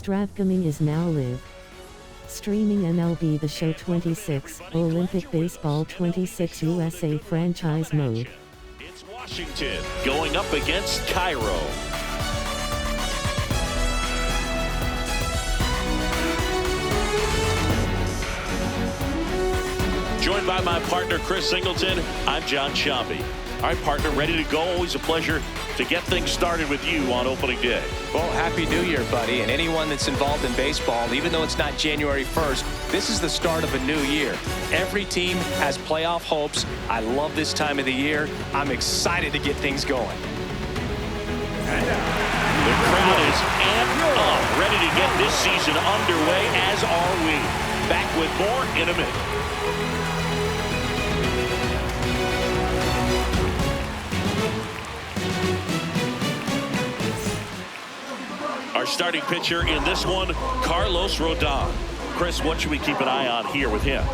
DraftKings is now live. Streaming MLB The Show 26, Olympic Baseball 26 USA franchise mode. It's Washington going up against Cairo. Joined by my partner, Chris Singleton, I'm John Sciambi. All right, partner, ready to go. Always a pleasure to get things started with you on opening day. Well, Happy New Year, buddy. And anyone that's involved in baseball, even though it's not January 1st, this is the start of a new year. Every team has playoff hopes. I love this time of the year. I'm excited to get things going. The crowd is amped up, ready to get this season underway, as are we. Back with more in a minute. Our starting pitcher in this one, Carlos Rodon. Chris, what should we keep an eye on here with him?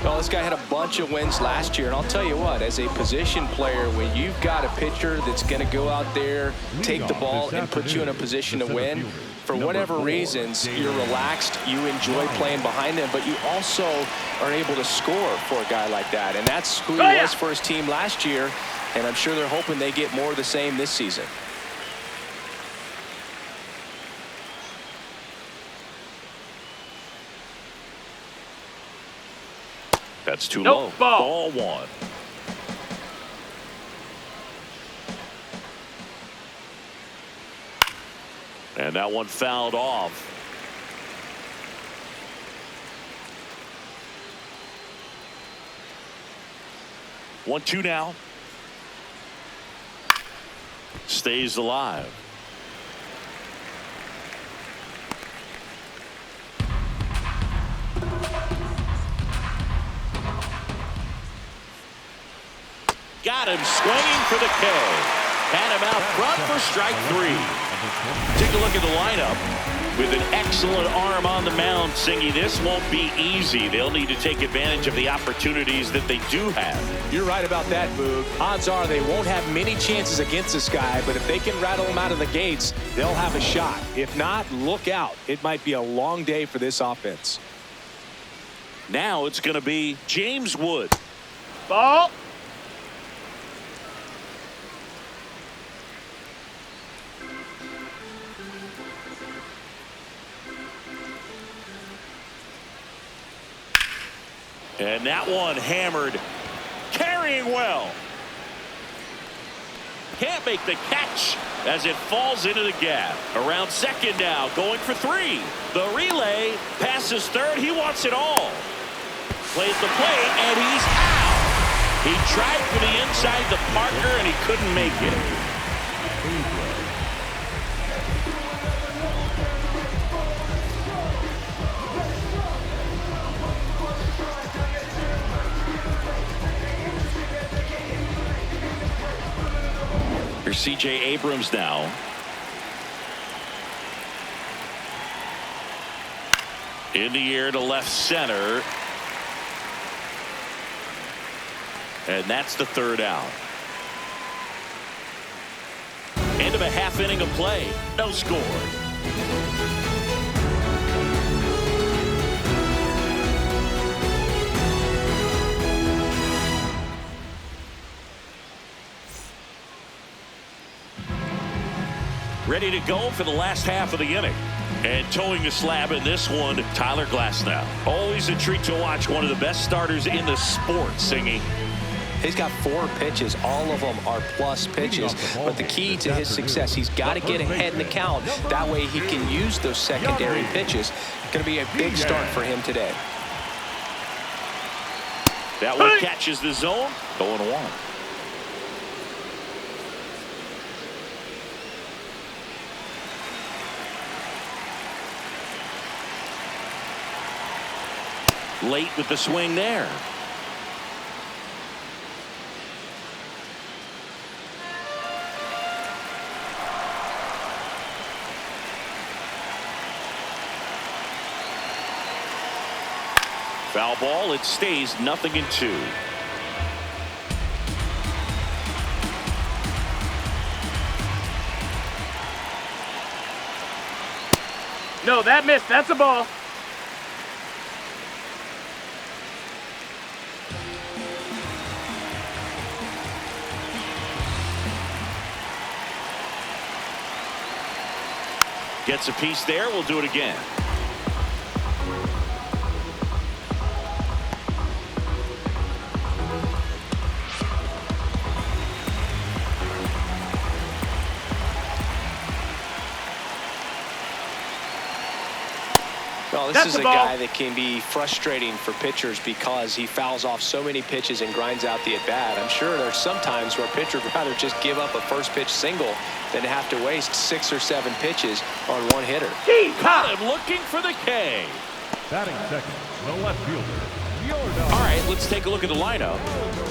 Well, this guy had a bunch of wins last year, and I'll tell you what, as a position player, when you've got a pitcher that's going to go out there, take the ball, and put you in a position to win, for whatever reasons, you're relaxed, you enjoy playing behind him, but you also are able to score for a guy like that, and that's who he was for his team last year, and I'm sure they're hoping they get more of the same this season. That's too low. Ball one. And that one fouled off. One, two now. Stays alive. Got him swinging for the K. Had him out front for strike three. Take a look at the lineup. With an excellent arm on the mound, Singy, this won't be easy. They'll need to take advantage of the opportunities that they do have. You're right about that, Boog. Odds are they won't have many chances against this guy, but if they can rattle him out of the gates, they'll have a shot. If not, look out. It might be a long day for this offense. Now it's going to be James Wood. Ball. And that one hammered, carrying well. Can't make the catch as it falls into the gap. Around second now, going for three. The relay passes third. He wants it all. Plays the play, and he's out. He tried for the inside the Parker, and he couldn't make it. Here's C.J. Abrams now. In the air to left center. And that's the third out. End of a half inning of play. No score. Ready to go for the last half of the inning. And towing the slab in this one, Tyler Glasnow. Always a treat to watch one of the best starters in the sport, Singy. He's got 4 pitches. All of them are plus pitches. But the key to his success, he's got to get ahead in the count. That way he can use those secondary pitches. Going to be a big start for him today. That one catches the zone. 0-1. Late with the swing there. Foul ball. It stays 0-2. No, that missed. That's a ball. Gets a piece there. We'll do it again. Well, this is a guy that can be frustrating for pitchers because he fouls off so many pitches and grinds out the at-bat. I'm sure there's some times where a pitcher would rather just give up a first pitch single than have to waste 6 or 7 pitches on one hitter. Caught him looking for the K. Batting second, the left fielder. All right, let's take a look at the lineup.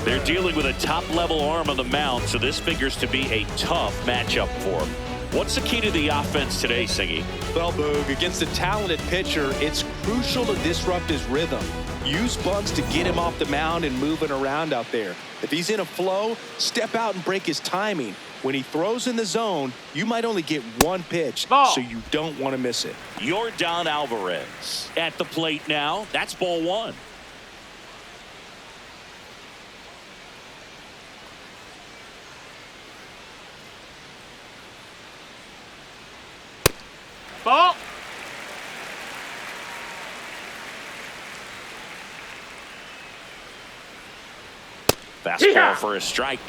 They're dealing with a top-level arm on the mound, so this figures to be a tough matchup for him. What's the key to the offense today, Singy? Well, Boog, against a talented pitcher, it's crucial to disrupt his rhythm. Use bunts to get him off the mound and moving around out there. If he's in a flow, step out and break his timing. When he throws in the zone, you might only get one pitch, so you don't want to miss it. Yordan Alvarez at the plate now. That's ball 1. Ball. Fastball for a strike.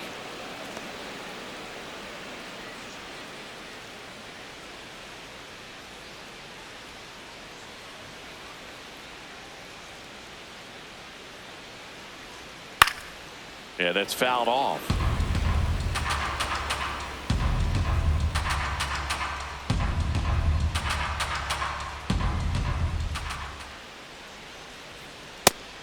Yeah, that's fouled off.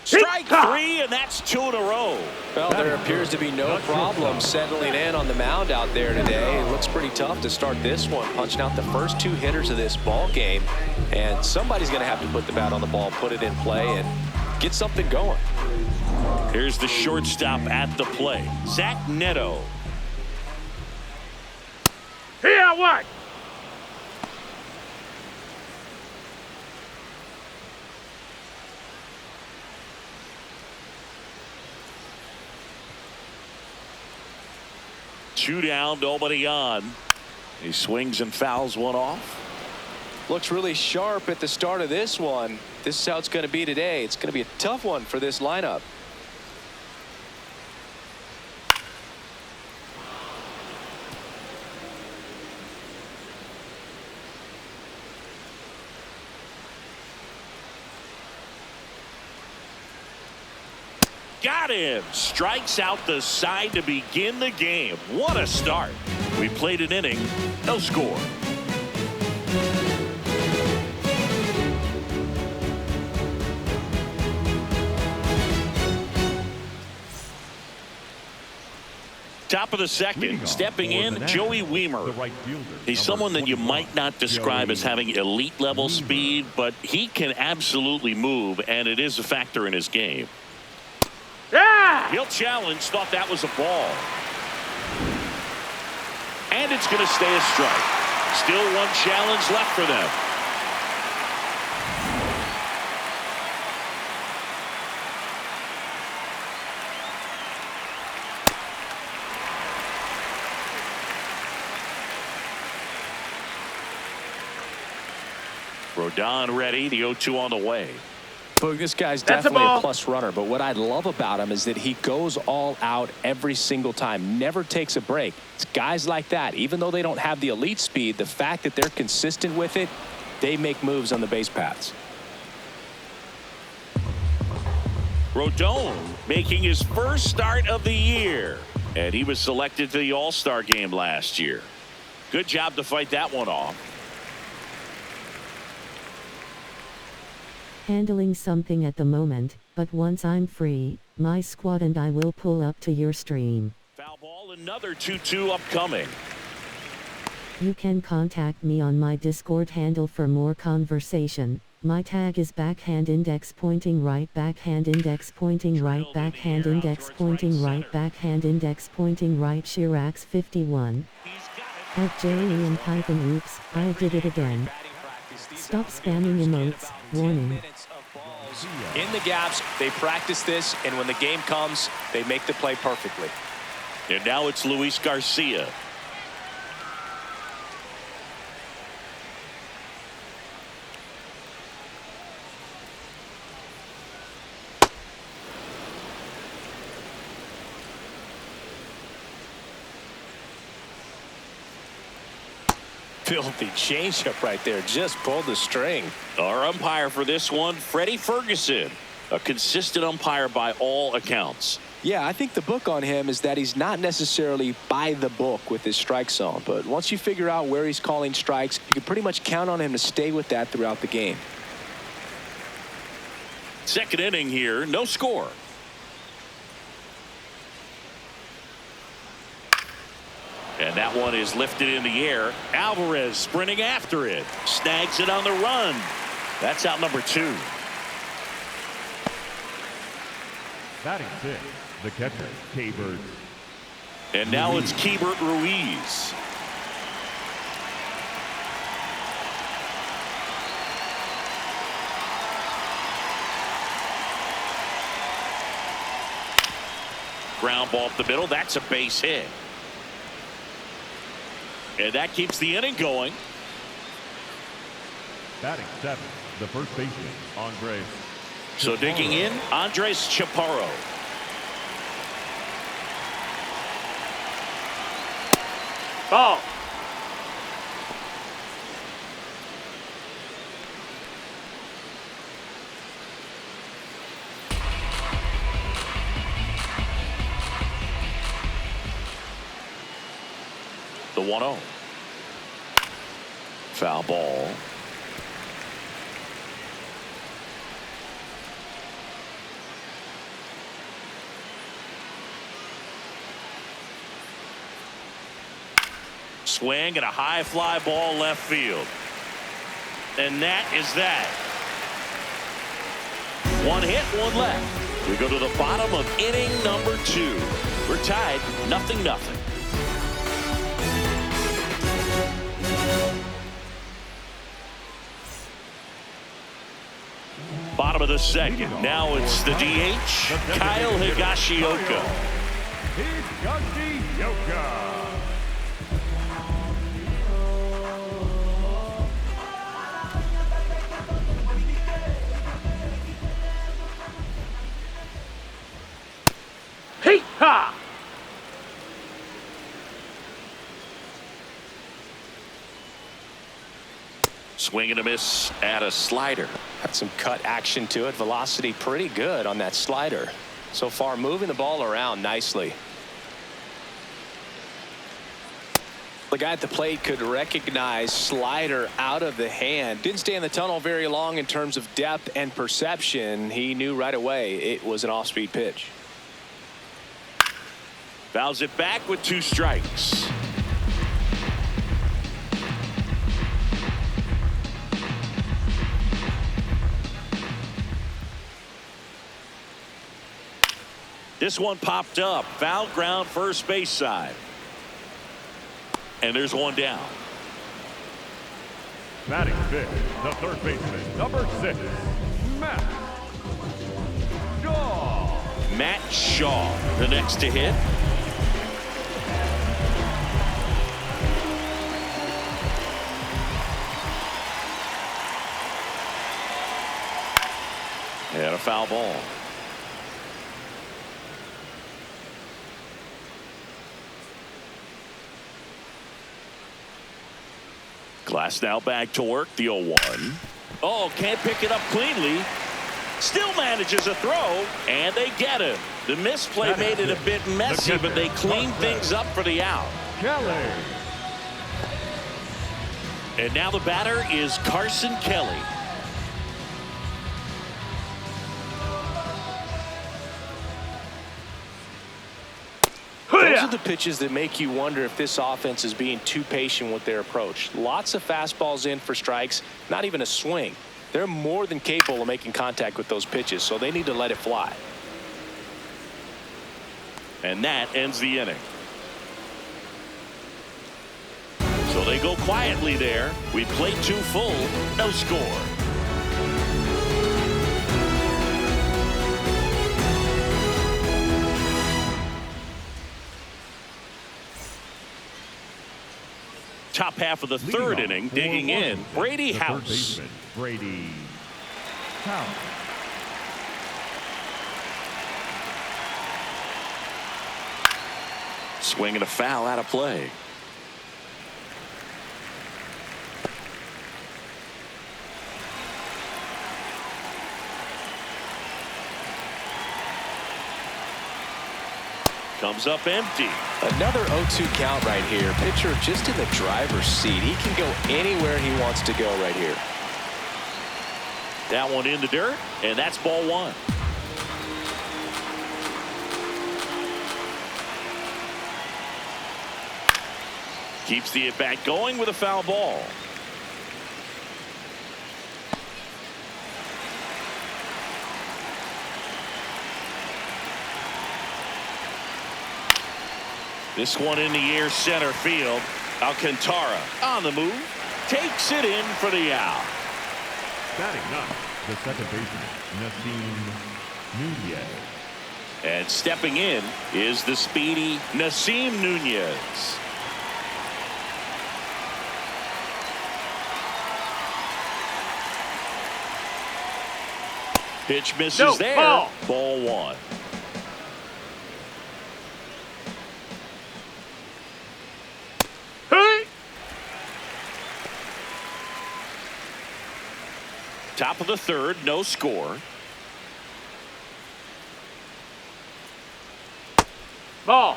Strike 3, and that's 2 in a row. Well, there appears to be no problem settling in on the mound out there today. It looks pretty tough to start this one, punching out the first 2 hitters of this ball game. And somebody's going to have to put the bat on the ball, put it in play, and get something going. Here's the shortstop at the plate, Zach Neto. Here, what? Two down, nobody on. He swings and fouls one off. Looks really sharp at the start of this one. This is how it's going to be today. It's going to be a tough one for this lineup. Got him. Strikes out the side to begin the game. What a start. We played an inning. No score. Top of the second, stepping in, Joey Wiemer. He's someone that you might not describe as having elite level speed, but he can absolutely move, and it is a factor in his game. Yeah! He'll challenge, thought that was a ball. And it's going to stay a strike. Still one challenge left for them. Rodon ready, the 0-2 on the way. Boog, this guy's definitely a plus runner, but what I love about him is that he goes all out every single time, never takes a break. It's guys like that, even though they don't have the elite speed, the fact that they're consistent with it, they make moves on the base paths. Rodon making his first start of the year, and he was selected to the All-Star game last year. Good job to fight that one off. Handling something at the moment, but once I'm free, my squad and I will pull up to your stream. Foul ball, another 2-2 upcoming. You can contact me on my Discord handle for more conversation. My tag is backhand index pointing right, backhand index pointing right, backhand index pointing right, backhand index pointing right, Shirax 51. At Jerry and Python. Oops, I did it again. Stop spamming emotes, warning. In the gaps, they practice this, and when the game comes, they make the play perfectly. And now it's Luis Garcia. Filthy changeup right there. Just pulled the string. Our umpire for this one, Freddie Ferguson. A consistent umpire by all accounts. Yeah, I think the book on him is that he's not necessarily by the book with his strike zone. But once you figure out where he's calling strikes, you can pretty much count on him to stay with that throughout the game. Second inning here, no score. And that one is lifted in the air. Alvarez sprinting after it. Snags it on the run. That's out number 2. Batting 6, the catcher, Keibert. And now it's Keibert Ruiz. Ground ball up the middle. That's a base hit. And that keeps the inning going. Batting 7, the first baseman, Andres. So digging in, Andres Chaparro. Ball. The 1-0. Foul ball. Swing and a high fly ball left field. And that is that. One hit, one left. We go to the bottom of inning number 2. We're tied 0-0. Bottom of the second. Now it's the DH, Kyle Higashioka. Higashioka. Hey, ha! Swing and a miss at a slider. Got some cut action to it. Velocity pretty good on that slider. So far, moving the ball around nicely. The guy at the plate could recognize slider out of the hand. Didn't stay in the tunnel very long in terms of depth and perception. He knew right away it was an off-speed pitch. Fouls it back with 2 strikes. This one popped up. Foul ground first base side. And there's one down. Batting 5, the third baseman, number 6, Matt Shaw. Matt Shaw, the next to hit. And a foul ball. Glass now back to work. The 0-1. Oh, can't pick it up cleanly. Still manages a throw, and they get him. The misplay made it a bit messy, but they cleaned things up for the out. Kelly. And now the batter is Carson Kelly. Those are the pitches that make you wonder if this offense is being too patient with their approach. Lots of fastballs in for strikes, not even a swing. They're more than capable of making contact with those pitches, so they need to let it fly. And that ends the inning. So So they go quietly there. We played 2 full, no score. Top half of the third inning, digging in, Brady House. Brady House. Swinging a foul out of play. Comes up empty. Another 0-2 count right here. Pitcher just in the driver's seat. He can go anywhere he wants to go right here. That one in the dirt, and that's ball 1. Keeps the at-bat going with a foul ball. This one in the air, center field. Alcantara on the move. Takes it in for the out. Batting ninth, the second baseman, Nasim Nunez. And stepping in is the speedy Nasim Nunez. Pitch misses there. Ball 1. Top of the third, no score. Ball.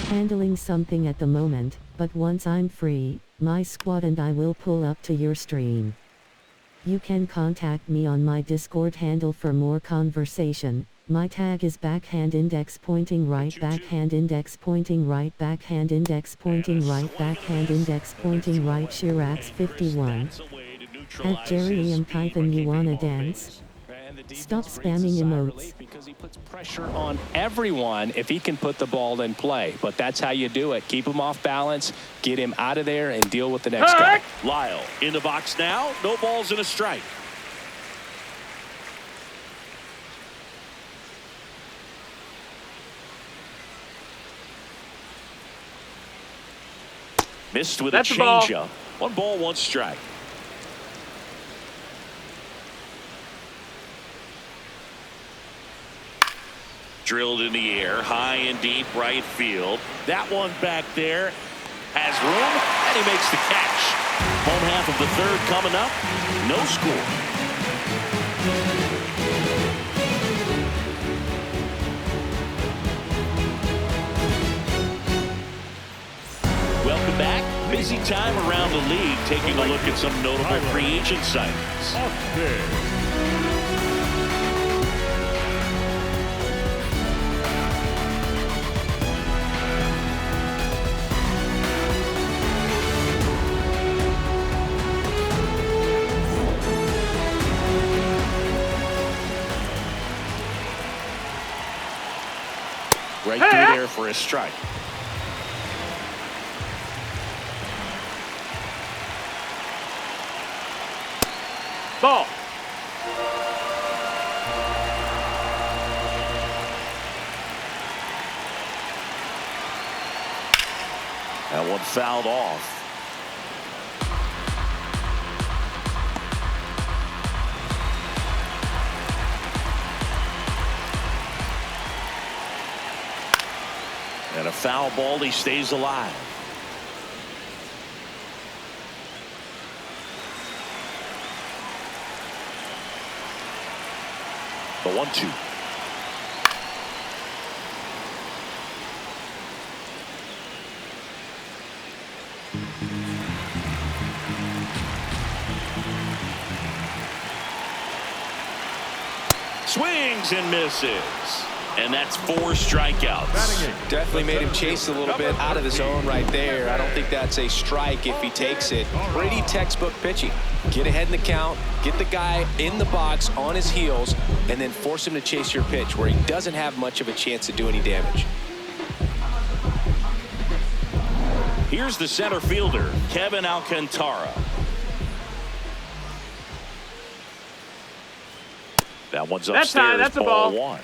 Handling something at the moment, but once I'm free, my squad and I will pull up to your stream. You can contact me on my Discord handle for more conversation. My tag is backhand index pointing right, backhand index pointing right, backhand index pointing right, backhand index pointing right. Shirax 51. At Jerry Python, you wanna dance? Stop spamming emotes. Because he puts pressure on everyone if he can put the ball in play. But that's how you do it. Keep him off balance, get him out of there, and deal with the next guy. Lyle in the box now. No balls and a strike. Missed with a changeup. 1 ball, 1 strike. Drilled in the air, high and deep right field. That one back there has room, and he makes the catch. Home half of the third coming up. No score. Welcome back. Busy time around the league, taking a look at some notable free agent signings. Right through there for a strike. Ball. That one fouled off. And a foul ball, he stays alive. The 1-2. Swings and misses. And that's 4 strikeouts. Definitely made him chase a little bit out of the zone right there. I don't think that's a strike if he takes it. Pretty textbook pitching. Get ahead in the count, get the guy in the box on his heels, and then force him to chase your pitch where he doesn't have much of a chance to do any damage. Here's the center fielder, Kevin Alcantara. That one's upstairs. That's high. That's a ball. 1.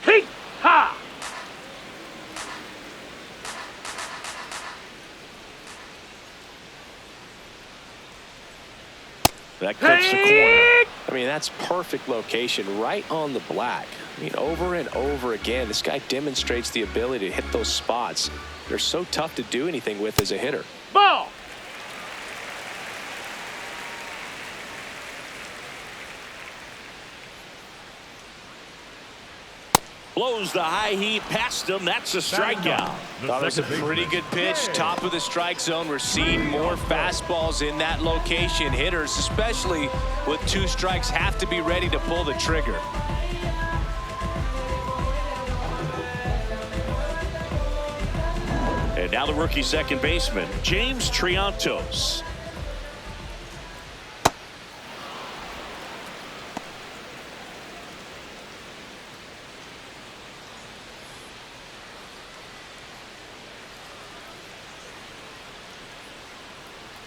Hey! Ha! That clips the corner. I mean, that's perfect location, right on the black. I mean, over and over again, this guy demonstrates the ability to hit those spots. They're so tough to do anything with as a hitter. Ball! Blows the high heat past him. That's a strikeout. Thought it was a pretty good pitch. Top of the strike zone. We're seeing more fastballs in that location. Hitters, especially with 2 strikes, have to be ready to pull the trigger. And now the rookie second baseman, James Triantos.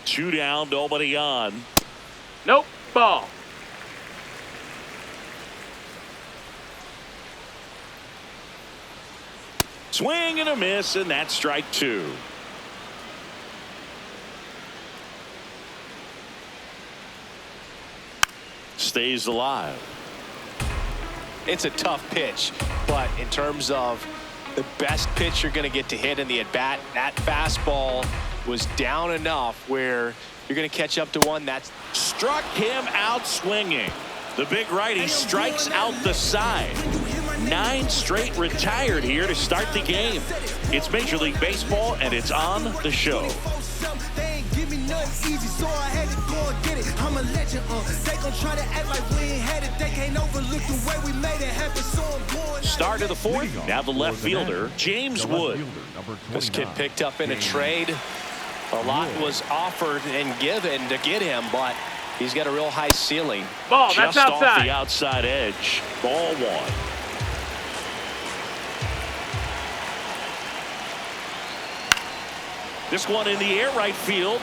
Two down, nobody on. Nope. Ball. Swing and a miss, and that's strike 2. Stays alive. It's a tough pitch, but in terms of the best pitch you're going to get to hit in the at-bat, that fastball was down enough where you're going to catch up to one that's Struck him out swinging. The big righty strikes out the side. 9 straight retired here to start the game. It's Major League Baseball, and it's on the show. Start of the 4th. Now the left fielder, James Wood. this kid picked up in a trade. A lot was offered and given to get him, but he's got a real high ceiling. Ball. That's Just off the outside. outside edge. Ball 1. This one in the air right field.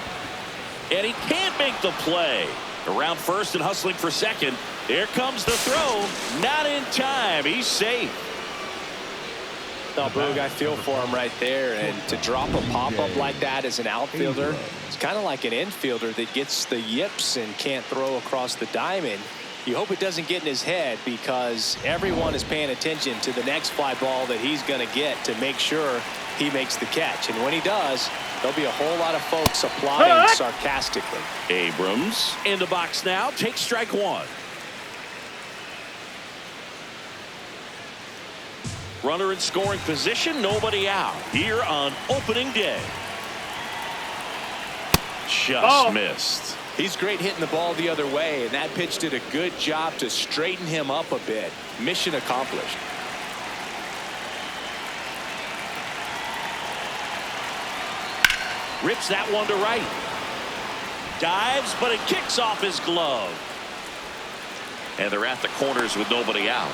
And he can't make the play. Around first and hustling for second. There comes the throw. Not in time. He's safe. No, Boog, I feel for him right there. And to drop a pop-up like that as an outfielder, it's kind of like an infielder that gets the yips and can't throw across the diamond. You hope it doesn't get in his head, because everyone is paying attention to the next fly ball that he's going to get to make sure he makes the catch. And when he does, there'll be a whole lot of folks applauding sarcastically. Abrams in the box now. Takes strike 1. Runner in scoring position. Nobody out here on opening day. Just missed. He's great hitting the ball the other way, and that pitch did a good job to straighten him up a bit. Mission accomplished. Rips that one to right. Dives, but it kicks off his glove. And they're at the corners with nobody out.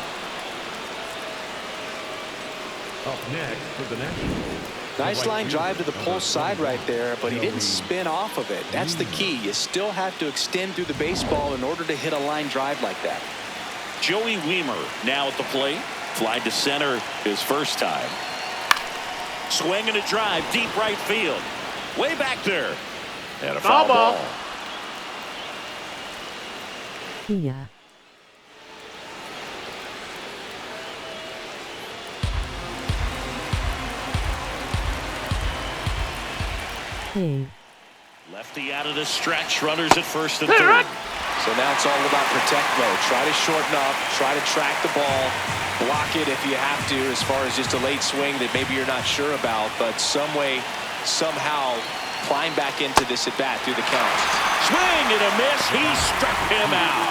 Up next for the Nationals. Nice line drive to the pull side right there, but he didn't spin off of it. That's the key. You still have to extend through the baseball in order to hit a line drive like that. Joey Wiemer now at the plate. Fly to center his first time. Swing and a drive deep right field. Way back there. And a foul ball. Yeah. Hey. Lefty out of the stretch. Runners at first and third. So now it's all about protect mode. Try to shorten up. Try to track the ball. Block it if you have to, as far as just a late swing that maybe you're not sure about. But some way, somehow, climb back into this at bat through the count. Swing and a miss. He struck him out.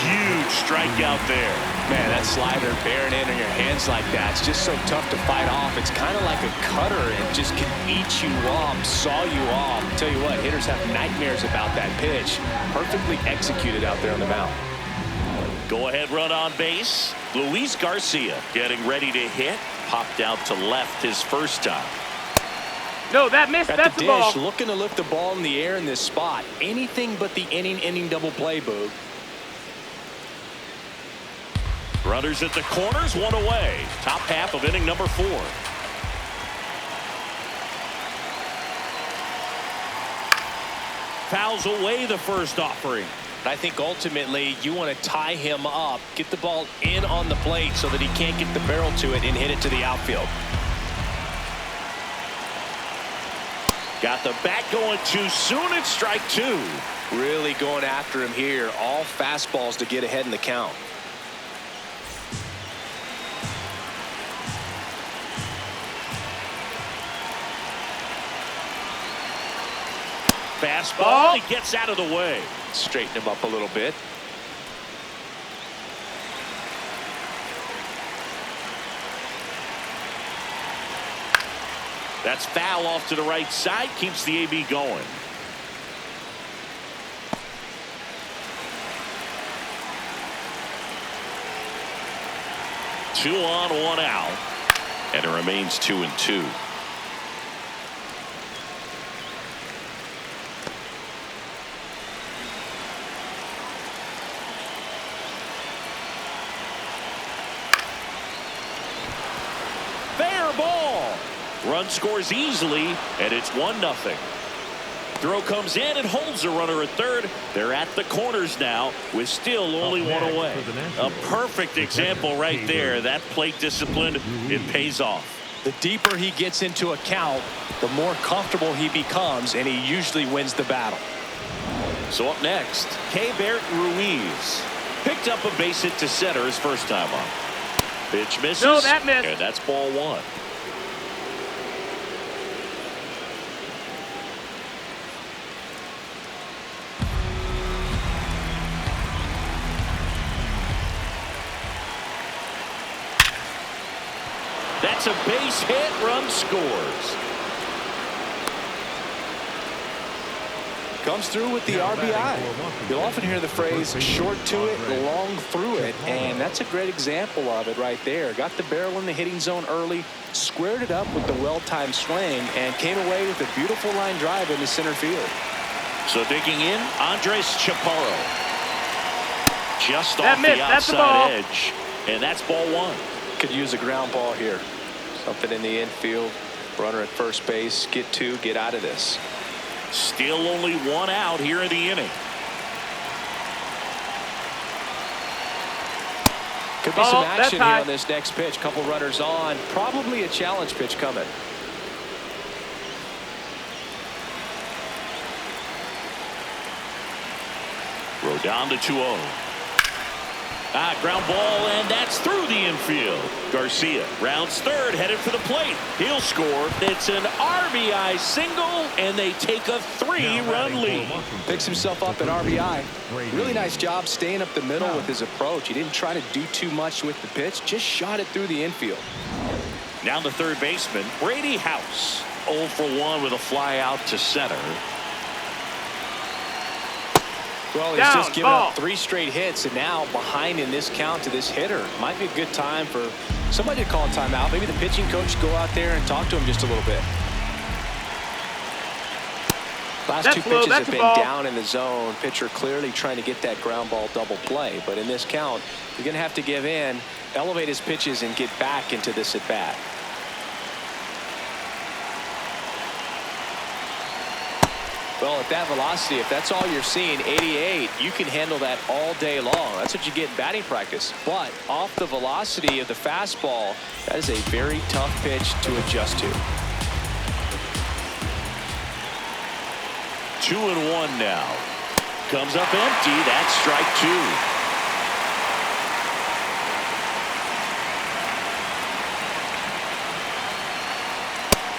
Huge strikeout there. Man, that slider bearing in on your hands like that, it's just so tough to fight off. It's kind of like a cutter. It just can eat you up, saw you off. Tell you what, hitters have nightmares about that pitch. Perfectly executed out there on the mound. Go ahead run on base. Luis Garcia getting ready to hit. Popped out to left his first time. No, that missed. At That's the the ball. dish, looking to lift the ball in the air in this spot. Anything but the inning double play, Boog. Runners at the corners, one away. Top half of inning number 4. Fouls away the first offering. I think ultimately you want to tie him up, get the ball in on the plate so that he can't get the barrel to it and hit it to the outfield. Got the bat going too soon. It's strike 2. Really going after him here. All fastballs to get ahead in the count. Fastball. He gets out of the way. Straighten him up a little bit. That's foul off to the right side. Keeps the AB going. Two on, one out. And it remains 2-2. Fair ball. Run scores easily, and it's 1-0. Throw comes in and holds the runner at third. They're at the corners now with still only one away. A perfect example right there. That plate discipline, it pays off. The deeper he gets into a count, the more comfortable he becomes, and he usually wins the battle. So up next, Keibert Ruiz picked up a base hit to center his first time up. Pitch misses. No, that missed. And that's ball 1. That's a base hit. Run scores. Comes through with the RBI. You'll often hear the phrase short to it, long through it, and that's a great example of it right there. Got the barrel in the hitting zone early, squared it up with the well-timed swing, and came away with a beautiful line drive into center field. So digging in, Andres Chaparro. Just That off missed. the That's the ball. outside edge. And that's ball 1. Could use a ground ball here. Something in the infield. Runner at first base. Get 2, get out of this. Still only 1 out here in the inning. Could be some that's action here high. on this next pitch. Couple runners on. Probably a challenge pitch coming. Rodon to 2-0. Ground ball, and that's through the infield. Garcia rounds third, headed for the plate. He'll score. It's an RBI single, and they take a 3-run lead. Picks himself up at RBI. Really nice job staying up the middle with his approach. He didn't try to do too much with the pitch, just shot it through the infield. Now the third baseman, Brady House. 0 for 1 with a fly out to center. Well, he's just given up 3 straight hits, and now behind in this count to this hitter. Might be a good time for somebody to call a timeout. Maybe the pitching coach go out there and talk to him just a little bit. Last 2 pitches have been down in the zone. Pitcher clearly trying to get that ground ball double play. But in this count, you're going to have to give in, elevate his pitches, and get back into this at bat. Well, at that velocity, if that's all you're seeing, 88, you can handle that all day long. That's what you get in batting practice. But off the velocity of the fastball, that is a very tough pitch to adjust to. 2-1 now. Comes up empty. That's strike 2.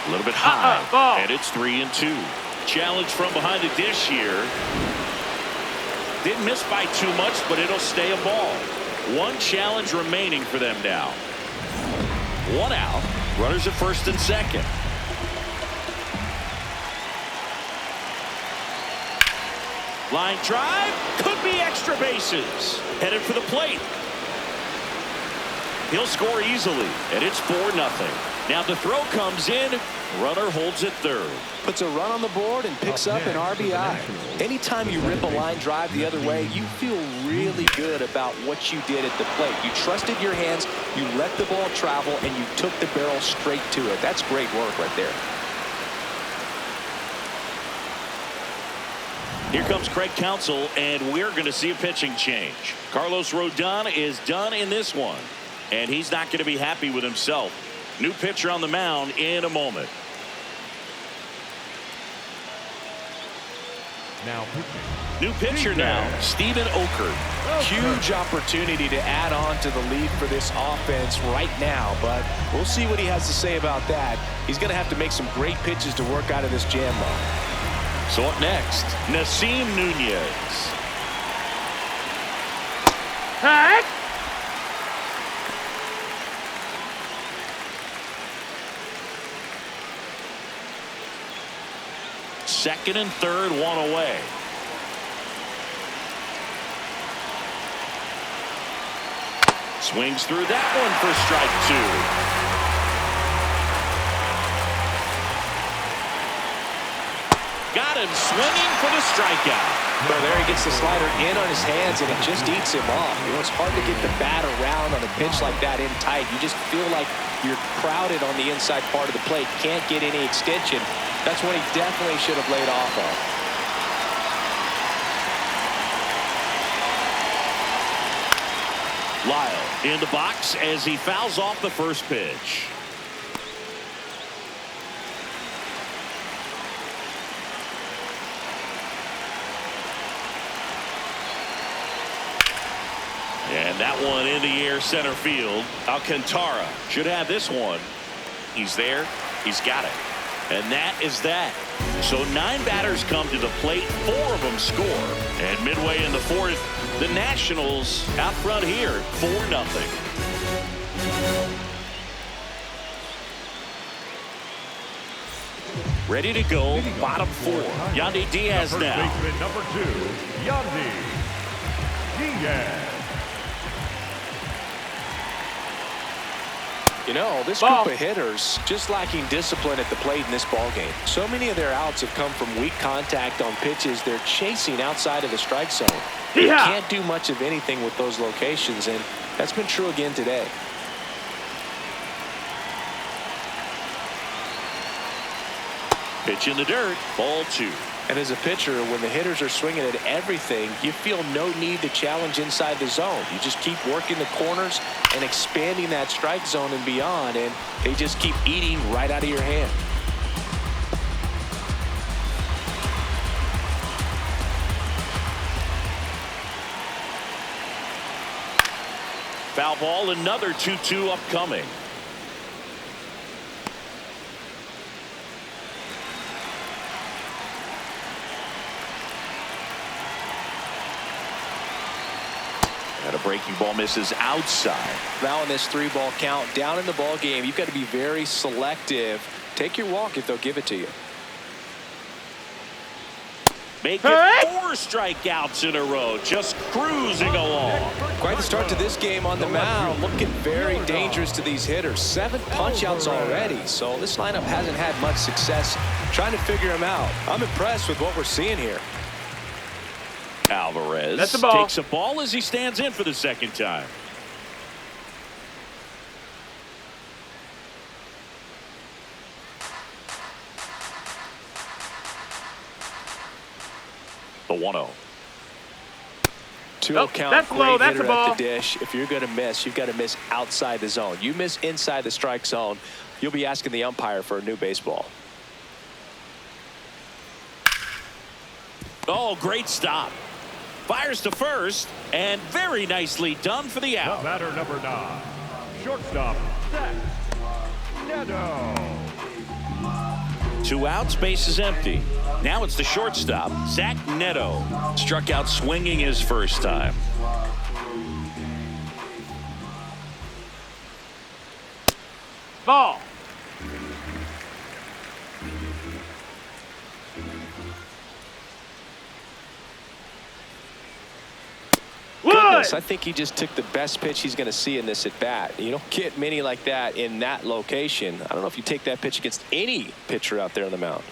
A little bit high, ball. and it's 3-2. Challenge from behind the dish here. Didn't miss by too much, but it'll stay a ball. One challenge remaining for them now. One out. Runners at first and second. Line drive. Could be extra bases. Headed for the plate. He'll score easily, and it's 4-0. Now the throw comes in. Runner holds at third. Puts a run on the board and picks up an RBI. Anytime you rip a line drive the other way, you feel really good about what you did at the plate. You trusted your hands, you let the ball travel, and you took the barrel straight to it. That's great work right there. Here comes Craig Counsell, and we're going to see a pitching change. Carlos Rodon is done in this one, and he's not going to be happy with himself. New pitcher on the mound in a moment. Now pitching. New pitcher now, Steven Okert. Huge opportunity to add on to the lead for this offense right now, but we'll see what he has to say about that. He's going to have to make some great pitches to work out of this jam, though. So up next, Nasim Nunez. Hey! Second and third, one away. Swings through that one for strike two. Got him swinging for the strikeout. Well, there he gets the slider in on his hands, and it just eats him off. You know, it's hard to get the bat around on a pitch like that in tight. You just feel like you're crowded on the inside part of the plate. Can't get any extension. That's when he definitely should have laid off on. Lyle in the box as he fouls off the first pitch. And that one in the air center field. Alcantara should have this one. He's there. He's got it. And that is that. So 9 batters come to the plate. 4 of them score. And midway in the fourth, the Nationals out front here, 4-0. Ready to go, bottom 4. Yandy Diaz First now. baseman number 2, Yandy Diaz. You know, this group of hitters just lacking discipline at the plate in this ball game. So many of their outs have come from weak contact on pitches they're chasing outside of the strike zone. You can't do much of anything with those locations, and that's been true again today. Pitch in the dirt, ball 2. And as a pitcher, when the hitters are swinging at everything, you feel no need to challenge inside the zone. You just keep working the corners and expanding that strike zone and beyond, and they just keep eating right out of your hand. Foul ball, another 2-2 upcoming. And a breaking ball misses outside. Now in this 3-ball count, down in the ball game, you've got to be very selective. Take your walk if they'll give it to you. Make it 4 strikeouts in a row, just cruising along. Quite the start to this game on the mound, looking very dangerous to these hitters. 7 punch-outs already, so this lineup hasn't had much success trying to figure them out. I'm impressed with what we're seeing here. Alvarez That's the ball. takes a ball as he stands in for the second time. The 1-0. 2-0 count. That's Great low. That's hitter a ball. at the dish. If you're going to miss, you've got to miss outside the zone. You miss inside the strike zone, you'll be asking the umpire for a new baseball. Oh, great stop. Fires to first, and very nicely done for the The out. batter number 9, shortstop Zach Neto. 2 outs, base is empty. Now it's the shortstop, Zach Neto. Struck out swinging his first time. Ball. Goodness, I think he just took the best pitch he's going to see in this at bat. You don't get many like that in that location. I don't know if you take that pitch against any pitcher out there on the mound.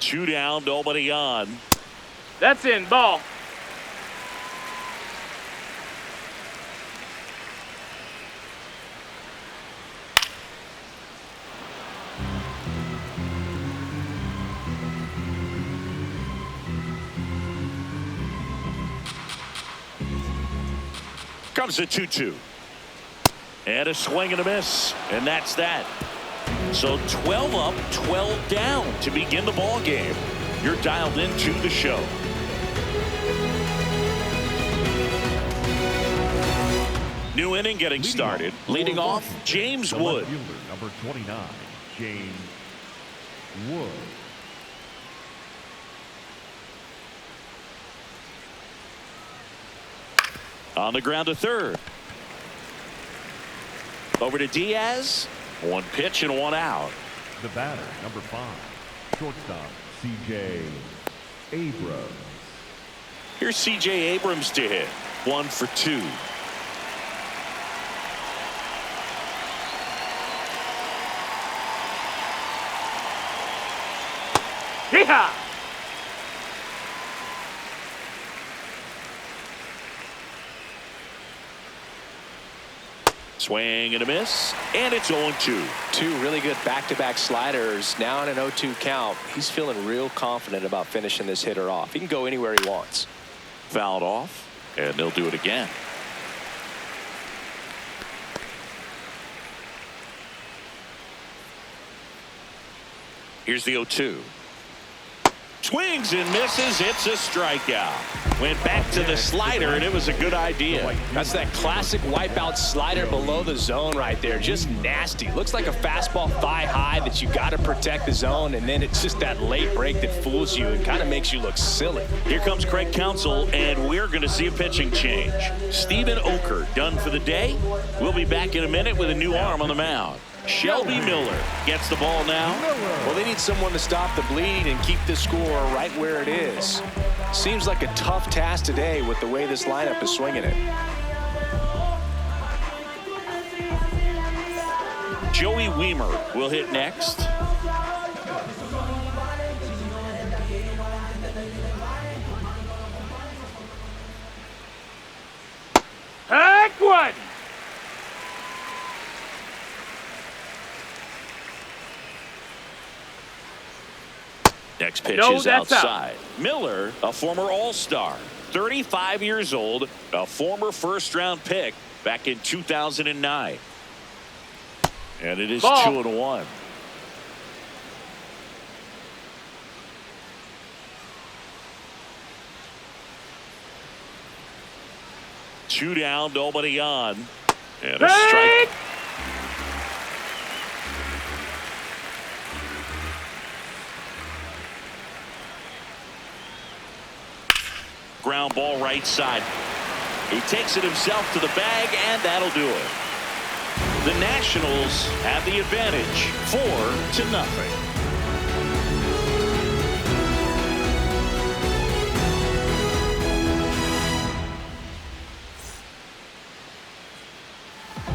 2 down, nobody on. That's in. Ball. Comes a 2-2. And a swing and a miss. And that's that. So 12 up, 12 down to begin the ball game. You're dialed into the show. New inning getting started. Leading off, James Wood. Number 29, James Wood. On the ground to third. Over to Diaz. 1 pitch and 1 out. The batter, number 5, shortstop, C.J. Abrams. Here's C.J. Abrams to hit. 1 for 2. Yeehaw! Swing and a miss, and it's 0-2. 2 really good back-to-back sliders. Now in an 0-2 count. He's feeling real confident about finishing this hitter off. He can go anywhere he wants. Fouled off, and they'll do it again. Here's the 0-2. Swings and misses. It's a strikeout. Went back to the slider, and it was a good idea. That's that classic wipeout slider below the zone right there. Just nasty. Looks like a fastball thigh high that you got to protect the zone, and then it's just that late break that fools you and kind of makes you look silly. Here comes Craig Counsell, and we're going to see a pitching change. Stephen Oker done for the day. We'll be back in a minute with a new arm on the mound. Shelby Miller gets the ball now. Well, they need someone to stop the bleed and keep the score right where it is. Seems like a tough task today with the way this lineup is swinging it. Joey Wiemer will hit next. Heck one! Next pitch No, is that's outside. Miller, a former All-Star, 35 years old, a former first-round pick back in 2009. And it is Ball. 2-1. Two down, nobody on. And a strike. Ground ball right side. He takes it himself to the bag, and that'll do it. The Nationals have the advantage, 4-0.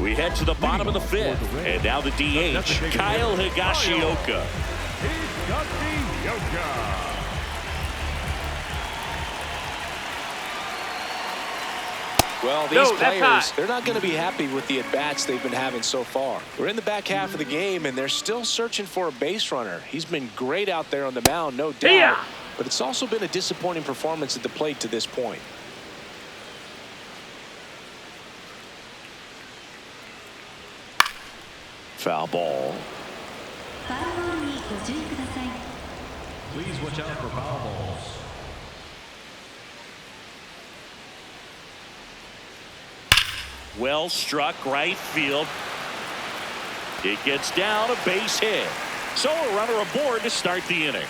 We head to the bottom of the 5th, and now the DH, Kyle Higashioka. Higashioka. Well, these players, they're not going to be happy with the at-bats they've been having so far. We're in the back half of the game, and they're still searching for a base runner. He's been great out there on the mound, no doubt. But it's also been a disappointing performance at the plate to this point. Foul ball. Please watch out for foul balls. Well struck right field. It gets down a base hit. So a runner aboard to start the inning.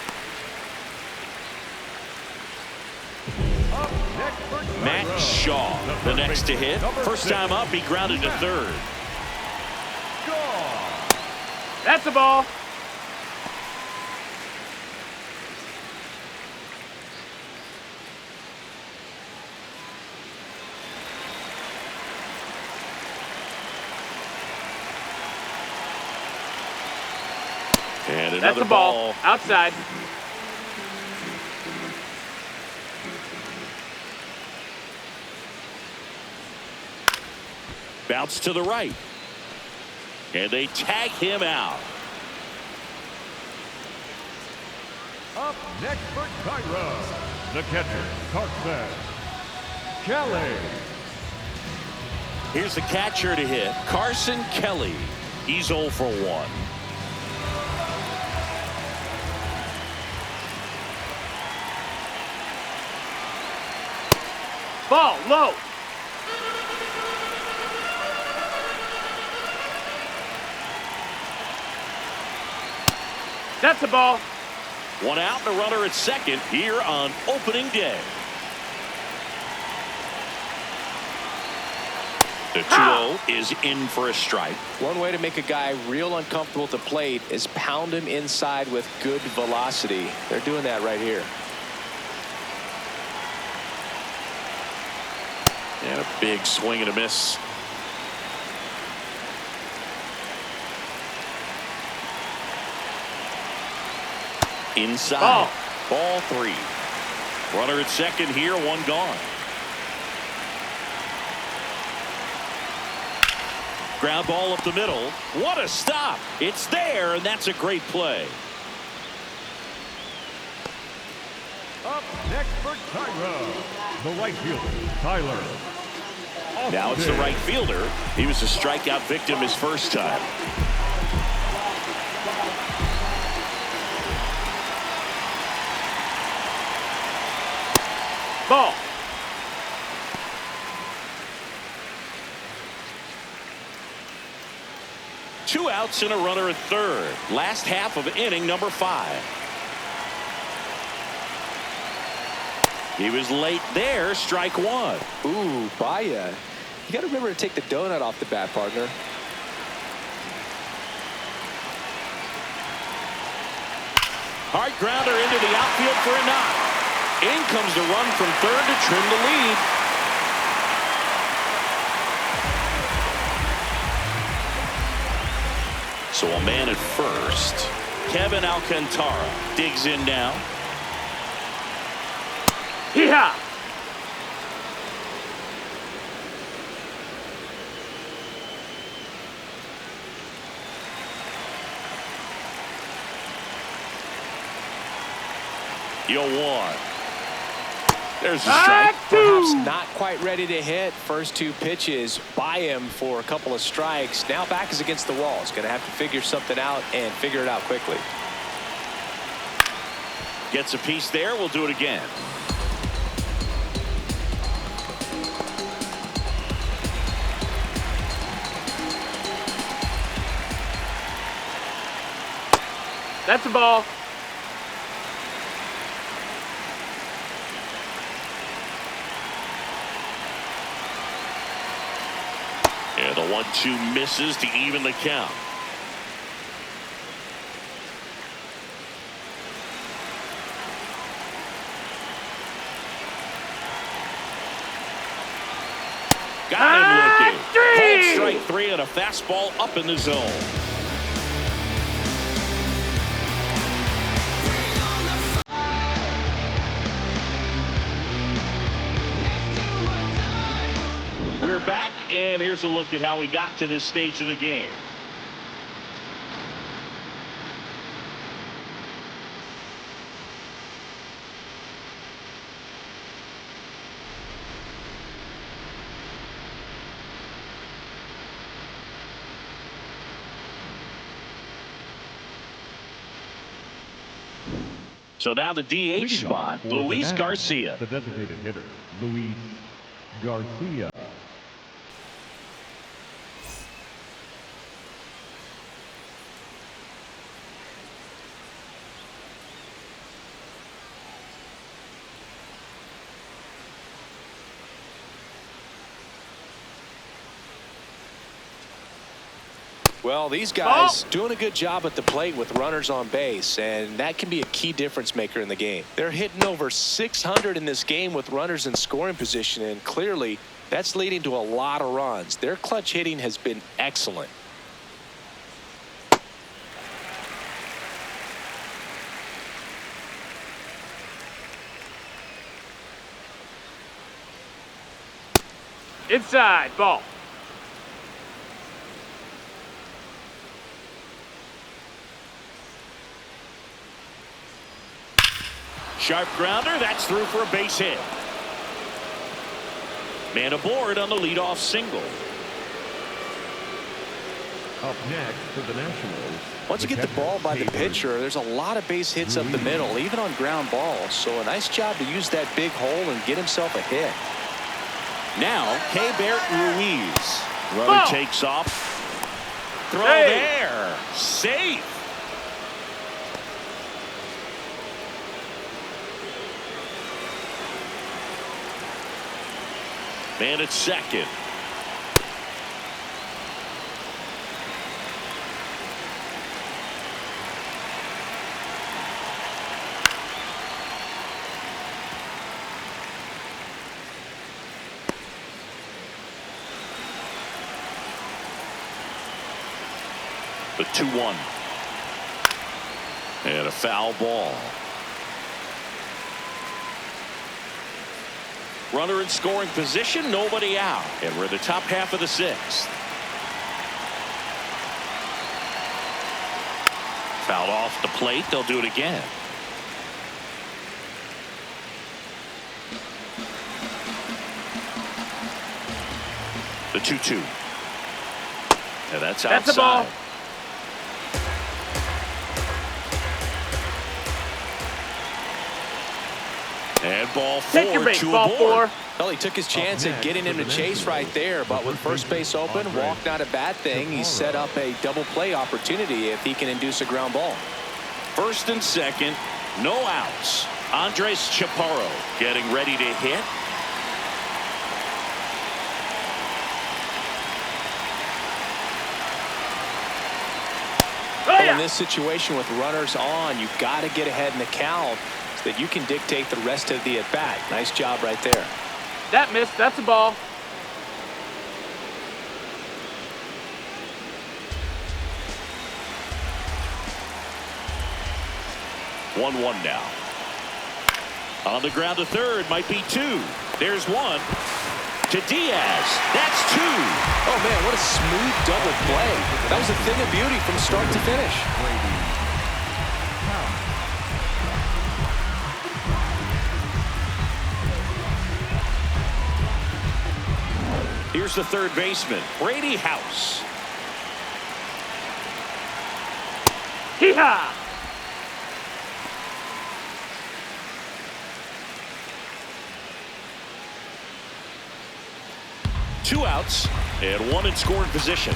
Up next for Matt Tyra, Shaw, the next to hit. First time up, he grounded to third. Shaw. That's a ball. And That's another a ball. Outside. Bounce to the right. And they tag him out. Up next for Tyra, the catcher, Carson Kelly. Here's the catcher to hit, Carson Kelly. He's 0 for 1. Ball low. That's a ball. One out and a runner at second here on opening day. The 2-0 is in for a strike. One way to make a guy real uncomfortable at the plate is pound him inside with good velocity. They're doing that right here. And a big swing and a miss. Inside. Ball 3. Runner at second here, one gone. Ground ball up the middle. What a stop. It's there, and that's a great play. Up next for Tyra, the right fielder, Tyler. Now it's the right fielder. He was a strikeout victim his first time. Ball. Two outs and a runner at third. Last half of inning number 5. He was late there, strike 1. Ooh, Baya. You got to remember to take the donut off the bat, partner. Hard grounder into the outfield for a knock. In comes the run from third to trim the lead. So a man at first. Kevin Alcantara digs in now. Hee-haw. You'll one. There's the strike. Perhaps not quite ready to hit. First 2 pitches by him for a couple of strikes. Now back is against the wall. He's going to have to figure something out and figure it out quickly. Gets a piece there. We'll do it again. That's a ball. And the 1-2 misses to even the count. Got him looking. Called strike 3 and a fastball up in the zone. We're back, and here's a look at how we got to this stage of the game. So now the DH spot, Luis Garcia. The designated hitter, Luis Garcia. Well, these guys doing a good job at the plate with runners on base, and that can be a key difference maker in the game. They're hitting over 600 in this game with runners in scoring position, and clearly that's leading to a lot of runs. Their clutch hitting has been excellent. Inside, ball. Sharp grounder, that's through for a base hit. Man aboard on the leadoff single. Up next for the Nationals. Once you get the ball by the pitcher, there's a lot of base hits up the middle, even on ground balls. So a nice job to use that big hole and get himself a hit. Now, Keibert Ruiz. Runner takes off. Throw there. Safe. Man at second. The 2-1. And a foul ball. Runner in scoring position, nobody out. And we're in the top half of the sixth. Fouled off the plate. They'll do it again. The 2-2. And that's outside. That's a ball. And ball Take your four base, to ball aboard. four. Well, he took his chance at getting him to chase right there, but with first base open, walk not a bad thing. He set up a double play opportunity if he can induce a ground ball. First and second, no outs. Andres Chaparro getting ready to hit. Oh, In this situation with runners on, you've got to get ahead in the count so that you can dictate the rest of the at-bat. Nice job right there. That missed. That's a ball. One now. On the ground to third, might be two. There's one. To Diaz. That's two. Oh, man, what a smooth double play. That was a thing of beauty from start to finish. Here's the third baseman, Brady House. Hee-haw! Two outs and one in scoring position.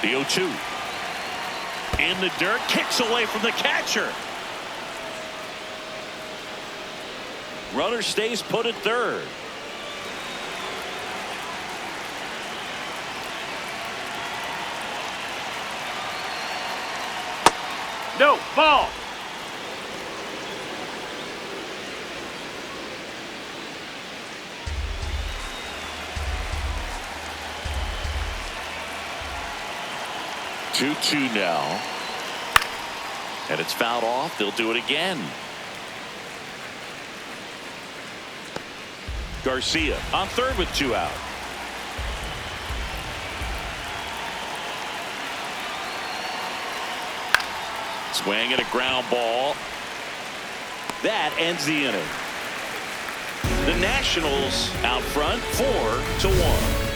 The 0-2. In the dirt, kicks away from the catcher. Runner stays put at third. No, ball. Two now. And it's fouled off. They'll do it again. Garcia on third with two out. Swing and a ground ball. That ends the inning. The Nationals out front 4-1.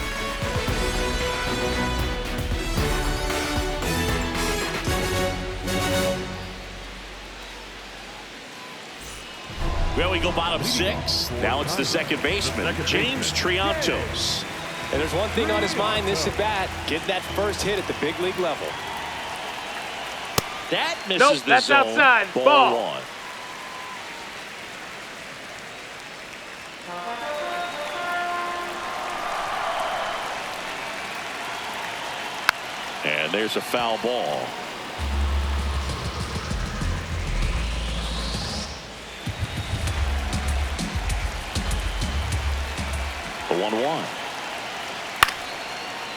Well, we go bottom six. Now it's the second baseman, James Triantos. And there's one thing on his mind this at bat, getting that first hit at the big league level. That misses Nope, the that's zone. outside. Ball Ball. one. And there's a foul ball. The 1-1.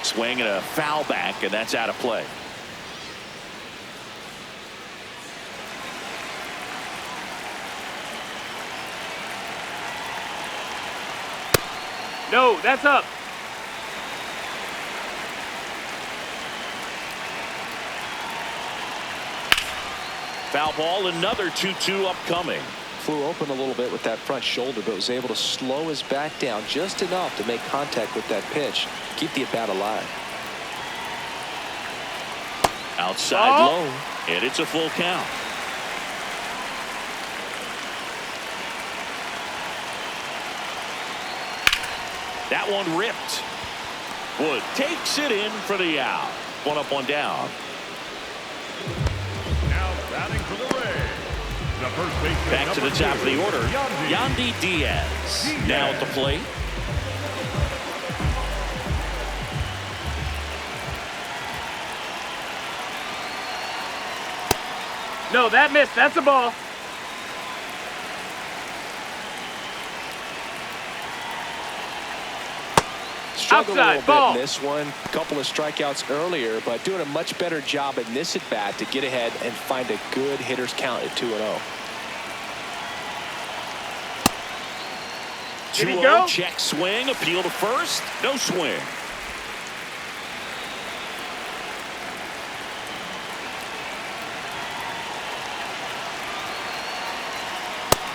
Swing and a foul back, and that's out of play. No, that's up. Foul ball, another 2-2 upcoming. Flew open a little bit with that front shoulder, but was able to slow his back down just enough to make contact with that pitch, keep the at-bat alive. Outside Ball. low, and it's a full count. That one ripped. Wood takes it in for the out. One up, one down. Now batting for the Rays. The first baseman, Back to the number top of the 2, order. Yandy. Yandy Diaz. Now at the plate. No, that missed. That's a ball. Struggled a Outside, little ball. bit in this one. A couple of strikeouts earlier, but doing a much better job in this at-bat to get ahead and find a good hitter's count at 2-0. 2-0, go? check swing, appeal to first, no swing.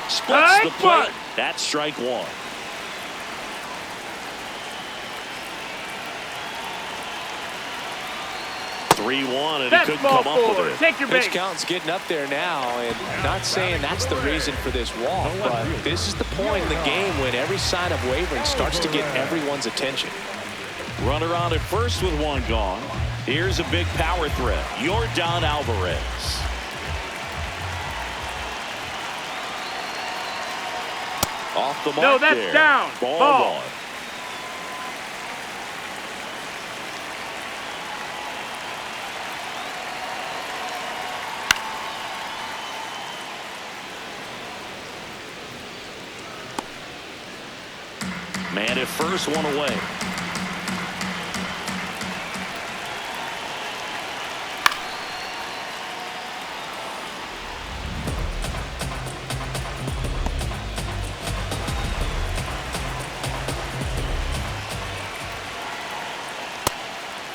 Splits the Strike plate. one. That's strike one. And he That's couldn't ball come up 4. with it. Take your Pitch base. count's getting up there now, and not saying that's the reason for this walk, but this is the point in the game when every sign of wavering starts to get everyone's attention. Runner on at first with one gone. Here's a big power threat. Yordan Alvarez. Off the mark. No, that's there. down. Ball. One. Man at first, one away.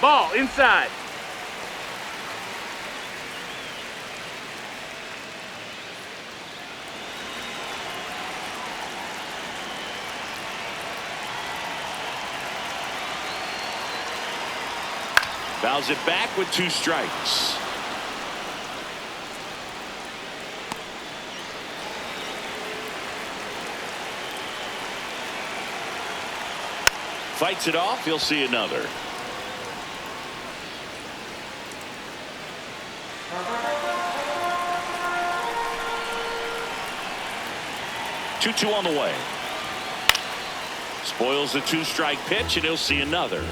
Ball inside. Fouls it back with 2 strikes. Fights it off. He'll see another. Two on the way. Spoils the 2-strike pitch, and he'll see another.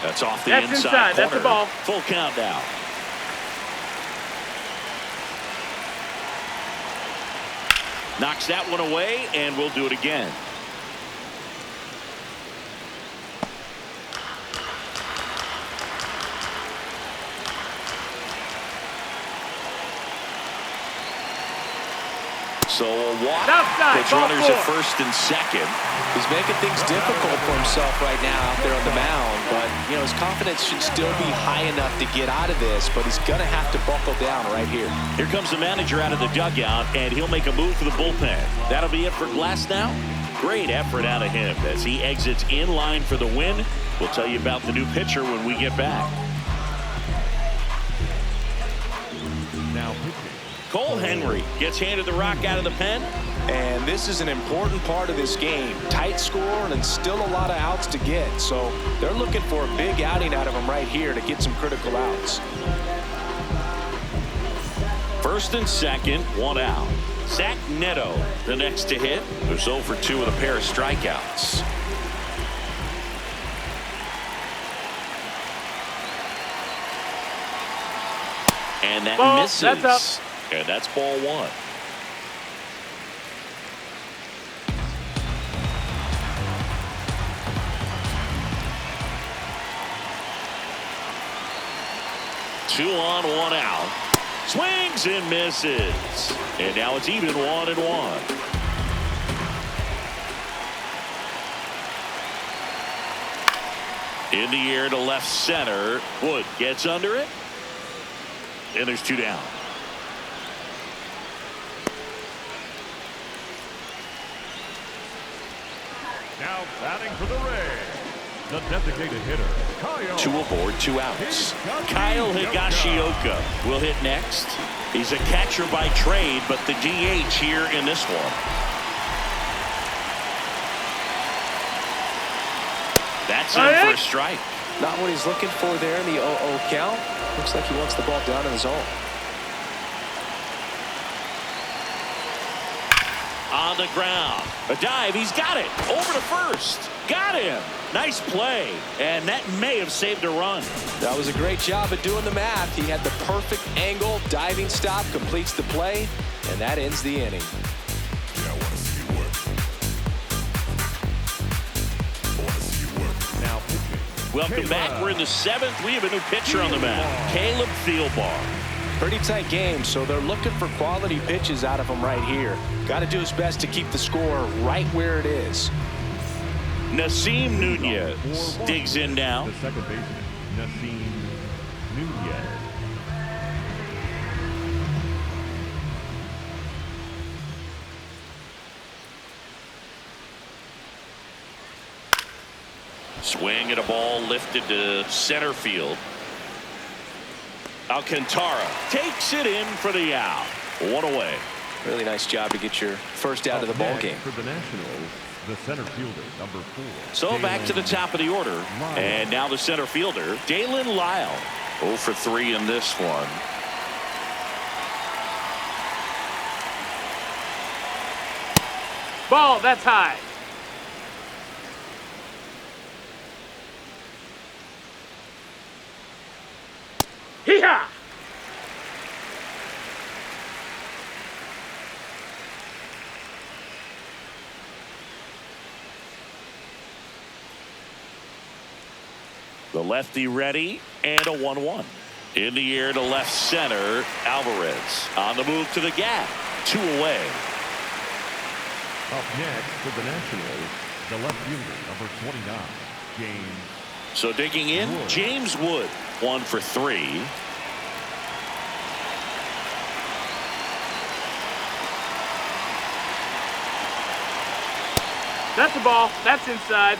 That's off the That's inside inside. corner. That's a ball. Full count now. Knocks that one away, and we'll do it again. So a walk. Outside, Puts ball runners at 4. first and second. He's making things difficult for himself right now out there on the mound, but you know his confidence should still be high enough to get out of this, but he's gonna have to buckle down right here. Here comes the manager out of the dugout, and he'll make a move for the bullpen. That'll be it for Glasnow. Great effort out of him as he exits in line for the win. We'll tell you about the new pitcher when we get back. Cole Henry gets handed the rock out of the pen. And this is an important part of this game. Tight score and still a lot of outs to get. So they're looking for a big outing out of him right here to get some critical outs. First and second, one out. Zach Neto, the next to hit. They're 0 for 2 with a pair of strikeouts. And that Ball, misses. that's up. And that's ball one. Two on, one out. Swings and misses. And now it's even 1-1. In the air to left center. Wood gets under it. And there's 2 down. Now batting for the Rays, the designated hitter, Kyle. 2 aboard, 2 outs. Kyle Higashioka will hit next. He's a catcher by trade, but the DH here in this one. That's in for a strike. Not what he's looking for there in the 0-0 count. Looks like he wants the ball down in the zone. On the ground. A dive. He's got it. Over to first. Got him. Nice play. And that may have saved a run. That was a great job at doing the math. He had the perfect angle. Diving stop completes the play. And that ends the inning. Now pitching. Welcome back. We're in the 7th. We have a new pitcher on the mound. Caleb Thielbar. Pretty tight game, so they're looking for quality pitches out of him right here. Got to do his best to keep the score right where it is. Nasim Nunez digs in now. The second baseman, Nasim Nunez. Swing at a ball lifted to center field. Alcantara takes it in for the out. 1 away. Really nice job to get your first out of the ball game. For the Nationals, the center fielder, number 4. So back to the top of the order. And now the center fielder, Dalen Lyle. 0 for 3 in this one. Ball, that's high. Hee-haw! The lefty ready and a 1-1. In the air to left center. Alvarez on the move to the gap. 2 away. Up next for the Nationals, the left fielder, number 29, James. So digging in, Wood. James Wood. 1 for 3. That's a ball. That's inside.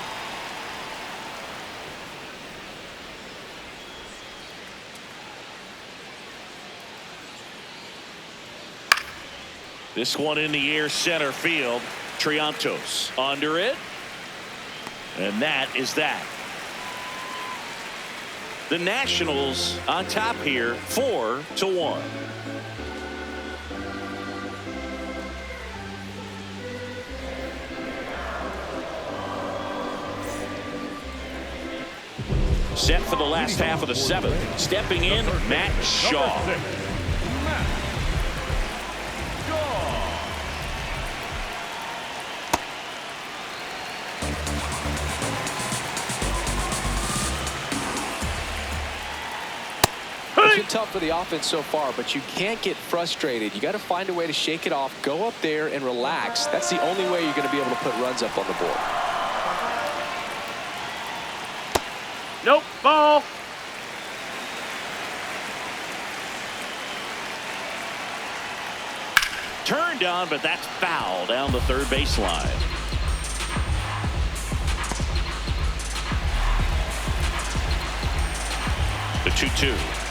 This one in the air center field. Triantos under it. And that is that. The Nationals on top here 4-1. Set for the last half of the 7th. Stepping in, Matt Shaw. Number 6, Matt Shaw. It's been tough for the offense so far, but you can't get frustrated. You got to find a way to shake it off, go up there and relax. That's the only way you're going to be able to put runs up on the board. Nope, ball. Turned on, but that's foul down the third baseline. The 2-2.